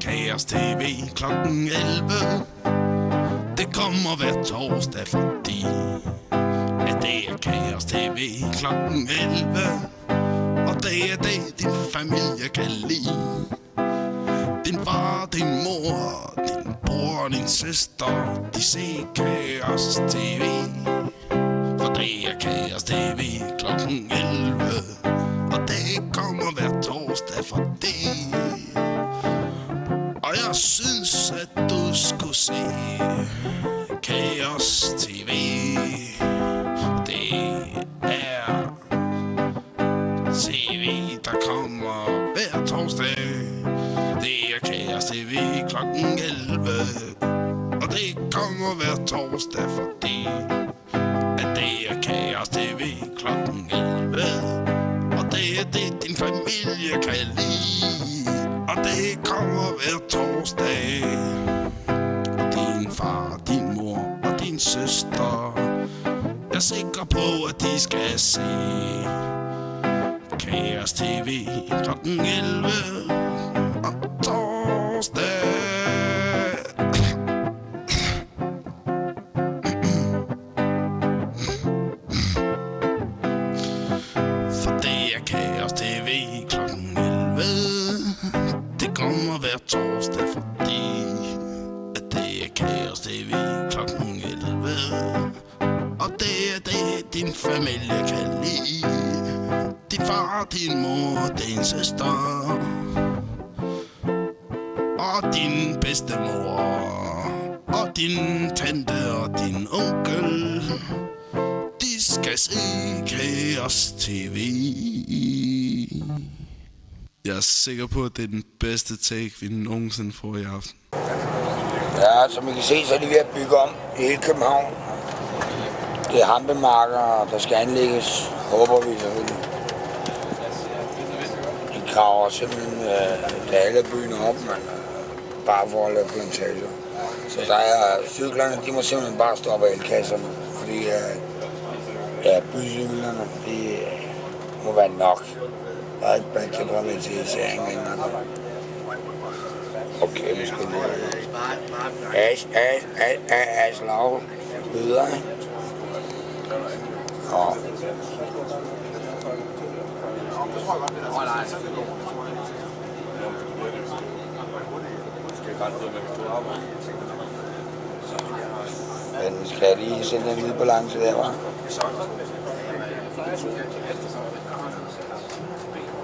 Kaos TV klokken 11. Det kommer hver torsdag, fordi at det er Kaos TV klokken 11. Og det er det, din familie kan lide. Din far, din mor, din bror og din søster, de ser Kaos TV. For det er Kaos TV klokken 11. Og det kommer hver torsdag for det. Og jeg synes, at du skulle se Kaos TV. Det er TV, der kommer hver torsdag. Det er Kaos TV klokken 11. Og det kommer hver torsdag, fordi at det er Kaos TV klokken 11. Og det er det, din familie kan lide. Og det kommer hver torsdag. Og din far, din mor og din søster er sikre på, at de skal se Kaos TV klokken 11 og torsdag. For det er Kaos TV klokken 11. Det kommer hver torsdag, fordi at det er Kaos TV klokken 11. Og det er det, din familie kan lide. Din far, din mor, din søster og din bedstemor og din tante og din onkel. De skal se Kaos TV. Jeg er sikker på, at det er den bedste take, vi nogensinde får i aften. Ja, som I kan se, så er de ved at bygge om i hele København. Det er hampemarker, der skal anlægges, håber vi selvfølgelig. De graver simpelthen alle byen op, men bare for at lave plantager. Så der er cyklerne, de må simpelthen bare stoppe elkasserne, fordi bycyklerne, de må være nok. Der er ikke bare kæmper med til isæring. Okay, vi skal lav bøder, ikke? Ja. Men skal jeg lige sende en lille balance der, hva'?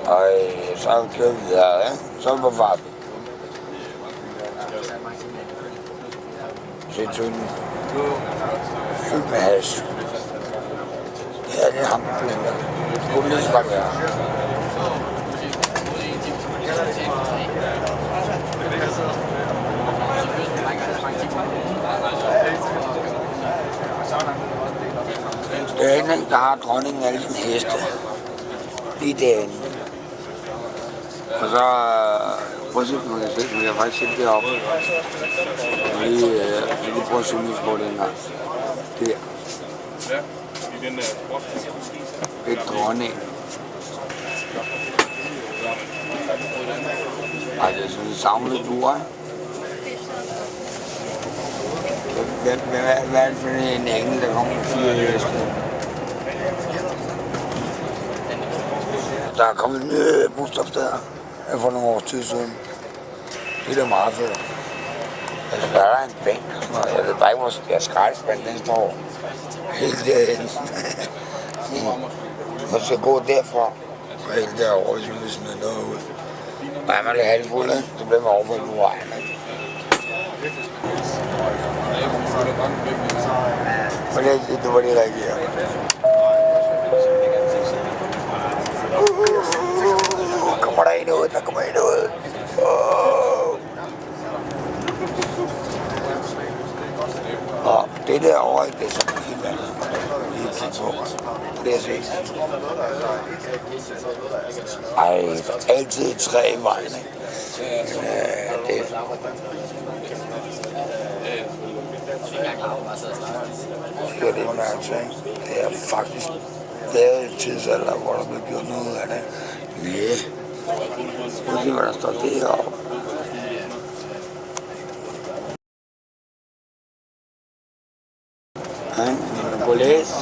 Og så kører vi videre, ja? Så er vi på fart. Se tynden. Fyldt med hash. Ja, det er hammerplænder. Det kunne lige så godt være. Derinde, der har dronningen alle sine heste. Lige derinde. Og så prøv at se, man kan se, men jeg har faktisk set det oppe. Jeg vil lige prøve at zoome på den her. Der. Det er dronningen. Ej, det er sådan en samlet lur. Hvad er det for en engel, der kommer med 4 heste? Der er kommet en ny busstopsteder for nogle års tid siden. Det er da meget fedt. Altså, der er en bænk, og jeg ved bare ikke, hvor jeg skraldespand den står helt derhen. Man skal gå derfra og helt derovre, hvis vi smider noget ud. Og er man lidt halvfuld, så bliver man overført på vejen. Men det var det reagerer. Kommer der en ud, der kommer en ud. Og det derovre, det er sådan helt andet. Lige kigge på. Det er set. Ej, altid 3 vejen, ikke? Det er det, man er til. Det er faktisk lavet en tidsalder, hvor der blev gjort noget af det. Ja. Prøv at se, hvad der står deroppe.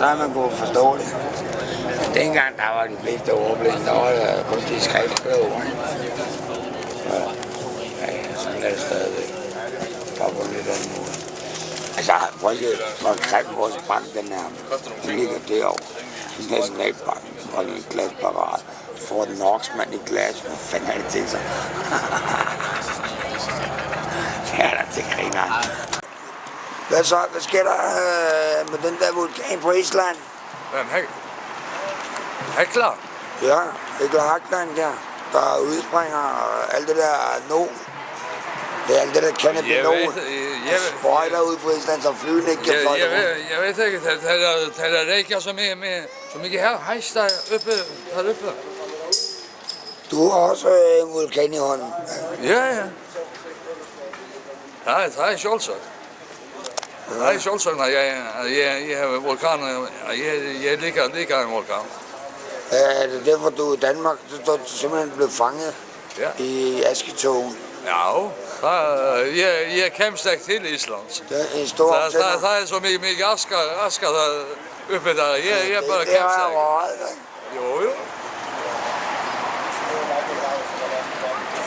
så har man kunne forstå det. Dengang der var de fleste ordblinde, der var der kun de skriftspørger. Ja, sådan er det stadigvæk. Bare på lidt anden måde. Altså, prøv at se, hvor grim vores bank den er. Den ligger derovre. Nationalbanken. Og en glasparat. Får den Oxman i glas. Hvad fanden er det til sig? Det er der til grineren. Hvad så? Hvad sker der med den der vulkan på Island? Jamen, Hekla? Ja, Hekla Hakland der. Der udspringer alt det der no. Det er alt det der cannabinol. Sprøjter ud på Island, som flyene ikke kan fløjte rundt. Jeg ved ikke, der rækker så mye her. Hejs der oppe. Du har også en vulkan i hånden. Ja. Det er sjovt. Det er sjovt, når jeg har vulkaner. Jeg ligger en vulkan. Er det derfor, du er i Danmark? Du er simpelthen blevet fanget i Asketogen. Ja, jeg er kæmpestærk til Island. Det er en stor optænder. Der er så mye asker oppe der. Jeg er bare kæmpestærk. Det har jeg ret, Jo.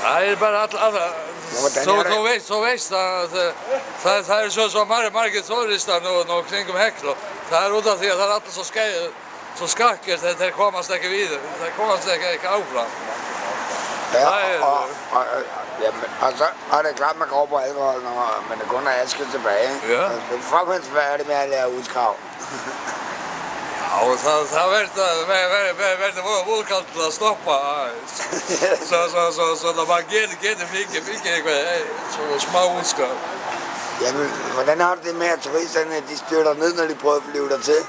Nej, bare at så vest, der er så mange turister nu kring Hekla. Der er udad til, at der er alt så skakker, der kommer man ikke videre. Der kommer man ikke affra. Ja, og så er det klart, at man går på alkohol, når man kun er aske tilbage. Ja. Altså, det er fremmest færdigt med at lære udkrav. Ja, og så har været vulkan til at stoppe. Så der var gætte så små udskav. Jamen, hvordan har du det med, at turisterne de styrter ned, når de prøver at flyve der til?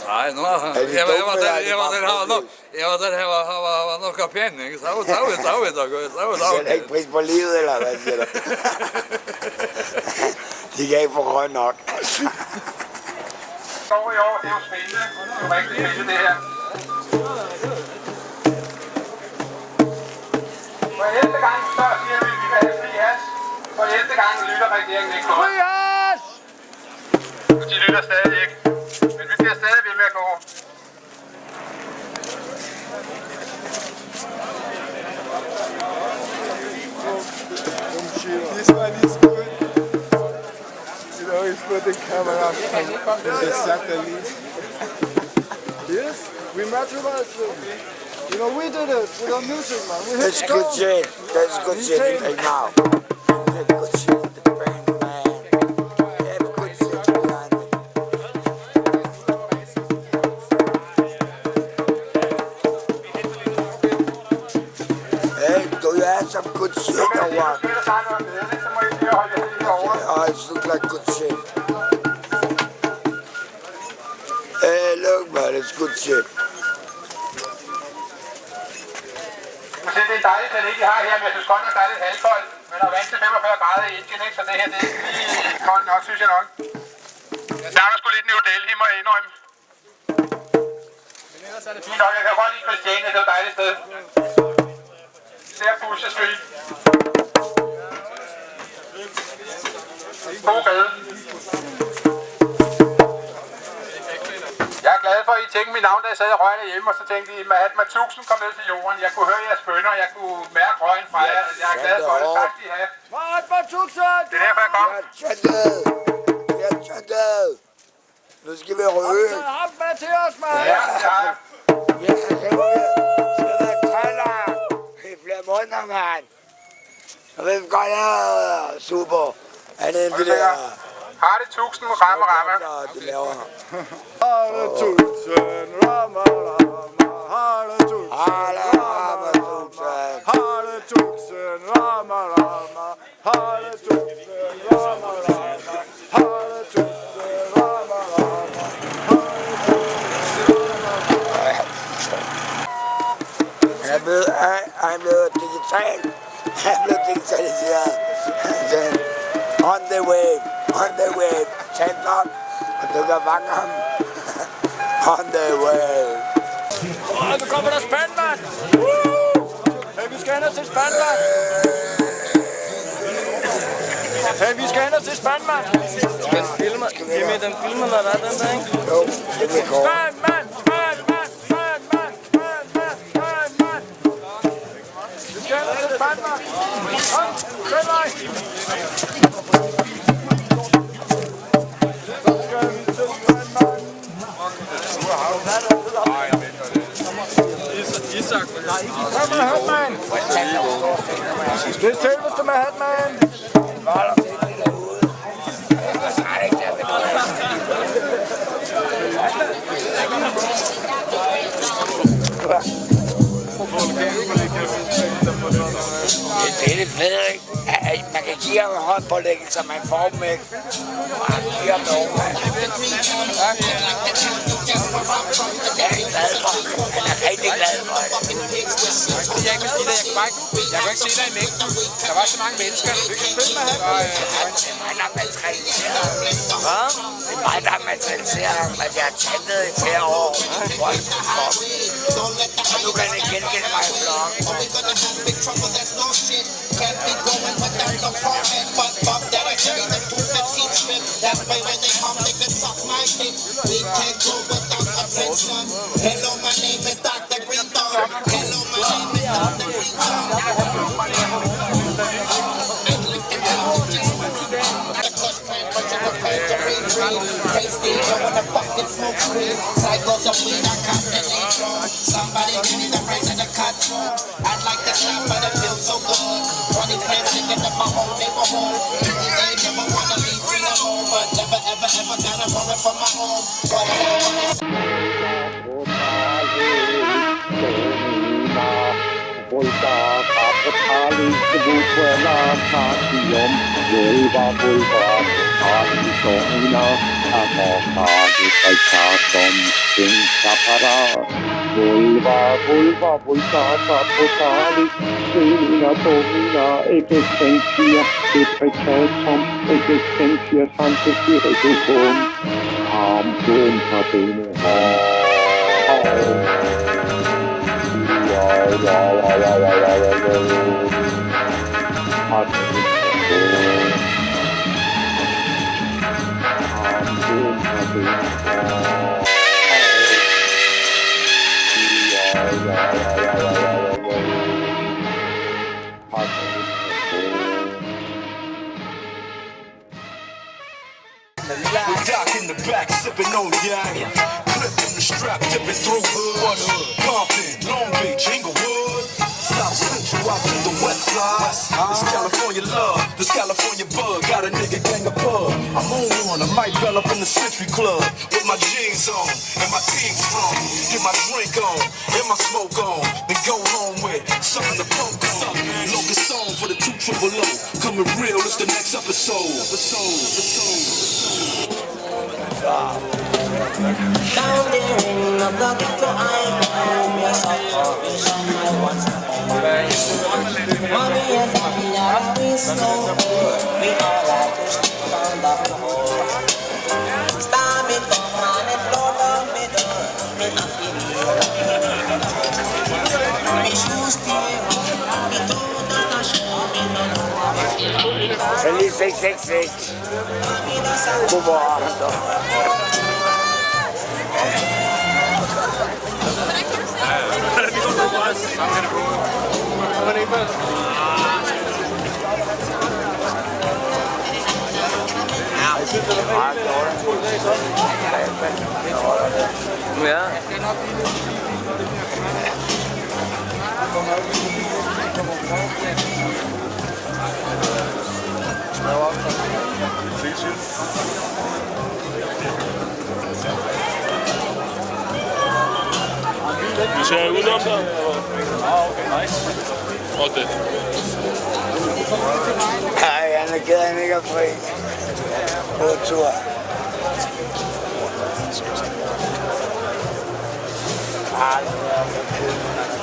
Nej, nu har jeg var der var nok penning, så er ikke pris på livet, eller hvad siger du? De kan ikke få grøn nok. Står i år, det er jo spændende. Det er jo rigtig spændende, det her. For 11. gang så siger vi, at vi vil have fri has. For 11. gang lytter regeringen ikke noget. Fri has! De lytter stadig ikke. Men vi bliver stadig ved med at gå. This one is good. You know, he's put the camera in the satellite. Yes, we materialized it. You know, we did it with our music, man. We hit That's good shit. That's good shit right now. That's good shit. The brain, man. That's good shit behind it. Hey, do you have some good shit or what? Oh, it looks like good shit. Hey, look, man, it's good shit. Det er en dejlig planet, I har her, men jeg synes godt nok, der er lidt halvkoldt. Men der er vant til 45 grader i Indien, ikke? Så det her, det er lige koldt nok, synes jeg nok. Jeg savner sgu lidt New Delhi, må jeg indrømme. Fint nok, jeg kan godt lide Christiania, det er et dejligt sted. Ser Pusher Street. God gade. Jeg er glad for, at I tænkte mit navn, da jeg sad og røg hjemme, og så tænkte I, at Matuxen kom ned til jorden. Jeg kunne høre jeres bønner, jeg kunne mærke røgen fra jer. Jeg er glad for det. Tak, de have. Det er derfor, jeg kom. Vi er tjattet. Nu skal vi røge. Ham med til os, mand! Ja, ja. Ja, det må vi. Så er der krøller i flere måneder, mand. Og hvem gør det super? Er det en det der... Har det 1000 ramme? Du laver. Harletusen, Rama, Harletusen, Harletusen, Rama, Harletusen, Rama, Harletusen, Rama, Han er blevet digital. Han er blevet digitaliseret. On the way, tænd op, og du kan vange ham. On the way. Nu kommer der spand, mand! Hey, vi skal hen og se spand, mand! Hey, vi skal hen og se spand, mand! Den filmer, når der er den der, ikke? Jo, det bliver kort. Kom med Hatman! Det er selveste med Hatman! Det er lidt fedt, ikke? Man kan give ham håndpålæggelser, man får dem ikke. Og han giver dem over. Det er jeg glad for. Han er rigtig glad for det. Jeg kan ikke sige det. Jeg kunne ikke se dig i mængden. Der var så mange mennesker. Det kan spille med ham. Det er mig, der materialiserer ham. Hvad? Det er mig, der materialiserer ham, at jeg har tændet i flere år. Hvor jeg skulle komme. Og nu kan det genkende mig i vloggen. Hello, my name is Dr. Green Dog. Hello, my name is Dr. Green Somebody give me the right of the control. I'd like to shop, but it feels so good. Running plans to get up my whole neighborhood. They never wanna leave me alone, but never, ever, ever gotta run it from my home. With Doc in the back, sipping on yak. Clipping the strap, dipping through hood. Compton, Long Beach, Inglewood. South Central out to the west side. This California love, this California bug. Got a nigga gang of pub. I'm on one, I might bell up in the Century Club. With my jeans on, and my team strong. Get my drink on, and my smoke on. Then go home with something to poke on. Locust song for the 200. Coming real, it's the next episode. Down there in the ghetto, I home, yes, I vision I once Mommy and daddy are always so good. We all like to stick on the floor. Star me come on and floor down me door. Me not feeling me shoes still me told that I show me no more. Feliz 666. God morgen då. Ja. Vi ser udenom der. Okay, nice. Og det. Ej, han er ked af, han ikke er fri. God tur. Ej, det er